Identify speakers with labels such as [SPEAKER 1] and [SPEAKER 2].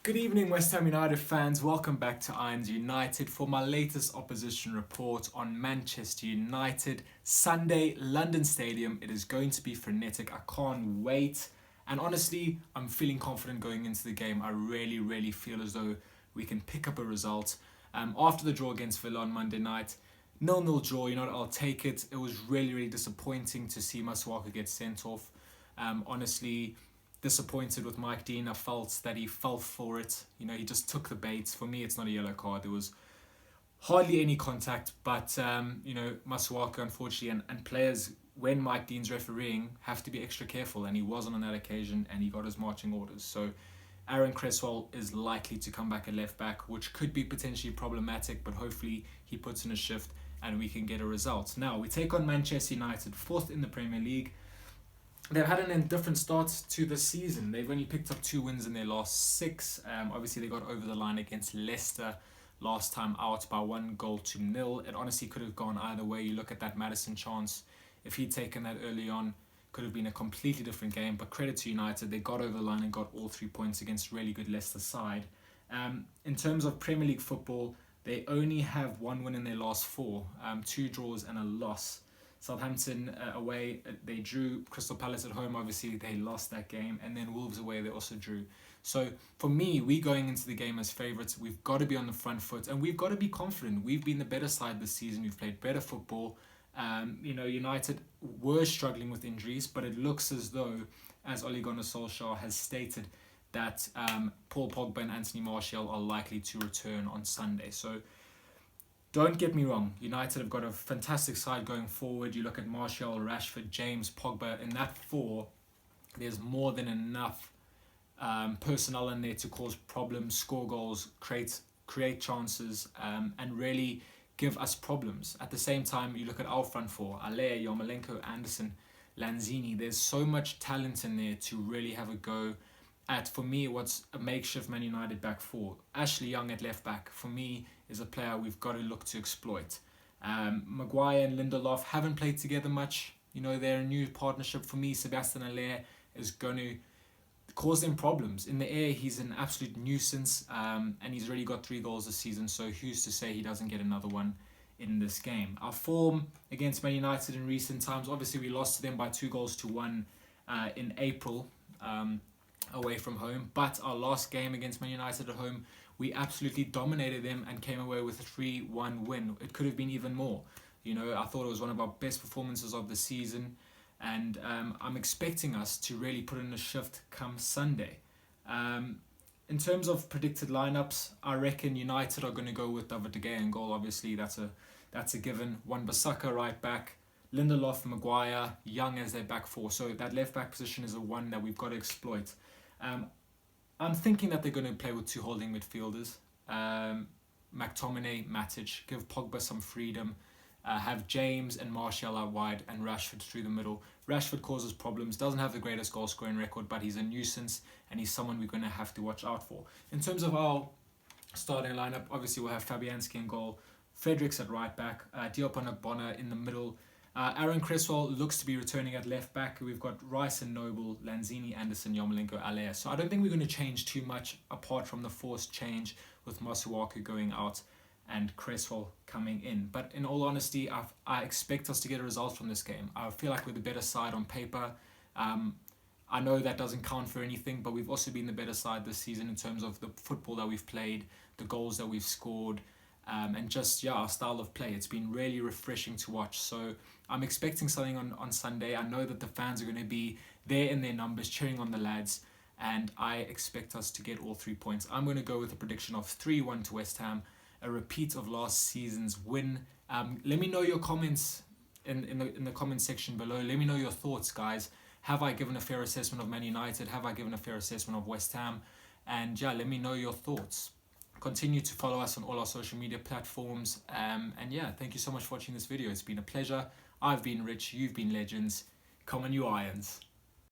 [SPEAKER 1] Good evening, West Ham United fans. Welcome back to Irons United for my latest opposition report on Manchester United. Sunday, London Stadium. It is going to be frenetic. I can't wait. And honestly, I'm feeling confident going into the game. I really feel as though we can pick up a result. After the draw against Villa on Monday night, 0-0 draw, I'll take it. It was really disappointing to see Masuaku get sent off. Honestly, disappointed with Mike Dean. I felt that he fell for it. He just took the bait. For me, it's not a yellow card. There was hardly any contact, but Masuaku, unfortunately, and players, when Mike Dean's refereeing, have to be extra careful, and he wasn't on that occasion, and he got his marching orders. So Aaron Cresswell is likely to come back at left back, which could be potentially problematic, but hopefully he puts in a shift and we can get a result. Now, we take on Manchester United, 4th in the Premier League. They've had an indifferent start to the season. They've only picked up 2 wins in their last 6. Obviously, they got over the line against Leicester last time out by 1-0. It honestly could have gone either way. You look at that Maddison chance. If he'd taken that early on, could have been a completely different game. But credit to United, they got over the line and got all 3 points against really good Leicester side. In terms of Premier League football, they only have 1 win in their last 4, 2 draws and a loss. Southampton away, they drew. Crystal Palace at home, obviously they lost that game, and then Wolves away, they also drew. So for me, we going into the game as favourites. We've got to be on the front foot, and we've got to be confident. We've been the better side this season. We've played better football. United were struggling with injuries, but it looks as though, as Ole Gunnar Solskjaer has stated, that Paul Pogba and Anthony Martial are likely to return on Sunday. So don't get me wrong, United have got a fantastic side going forward. You look at Martial, Rashford, James, Pogba. In that 4, there's more than enough personnel in there to cause problems, score goals, create chances, and really give us problems. At the same time, you look at our front 4, Alea, Yarmolenko, Anderson, Lanzini. There's so much talent in there to really have a go at, for me, what's a makeshift Man United back 4. Ashley Young at left back, for me, is a player we've got to look to exploit. Maguire and Lindelof haven't played together much. They're a new partnership. For me, Sebastian Haller is going to cause them problems. In the air, he's an absolute nuisance, and he's already got 3 goals this season, so who's to say he doesn't get another one in this game. Our form against Man United in recent times, obviously we lost to them by 2-1 in April, away from home, but our last game against Man United at home, we absolutely dominated them and came away with a 3-1 win. It could have been even more. I thought it was one of our best performances of the season, and I'm expecting us to really put in a shift come Sunday. In terms of predicted lineups, I reckon United are going to go with David De Gea in goal. Obviously, that's a given. Wan-Bissaka right back, Lindelof, Maguire, Young as their back 4. So that left back position is the one that we've got to exploit. I'm thinking that they're going to play with 2 holding midfielders. McTominay, Matic, give Pogba some freedom. Have James and Martial out wide and Rashford through the middle. Rashford causes problems, doesn't have the greatest goal scoring record, but he's a nuisance and he's someone we're going to have to watch out for. In terms of our starting lineup, obviously we'll have Fabianski in goal, Fredericks at right back, Diop and Ogbonna in the middle. Aaron Cresswell looks to be returning at left back. We've got Rice and Noble, Lanzini, Anderson, Yarmolenko, Alea. So I don't think we're going to change too much apart from the forced change with Masuaku going out and Cresswell coming in. But in all honesty, I expect us to get a result from this game. I feel like we're the better side on paper. I know that doesn't count for anything, but we've also been the better side this season in terms of the football that we've played, the goals that we've scored, and just, our style of play. It's been really refreshing to watch. So I'm expecting something on Sunday. I know that the fans are going to be there in their numbers cheering on the lads, and I expect us to get all 3 points. I'm going to go with a prediction of 3-1 to West Ham, a repeat of last season's win. Let me know your comments in the comment section below. Let me know your thoughts, guys. Have I given a fair assessment of Man United? Have I given a fair assessment of West Ham? And let me know your thoughts. Continue to follow us on all our social media platforms. And thank you so much for watching this video. It's been a pleasure. I've been Rich. You've been Legends. Come on, you Irons.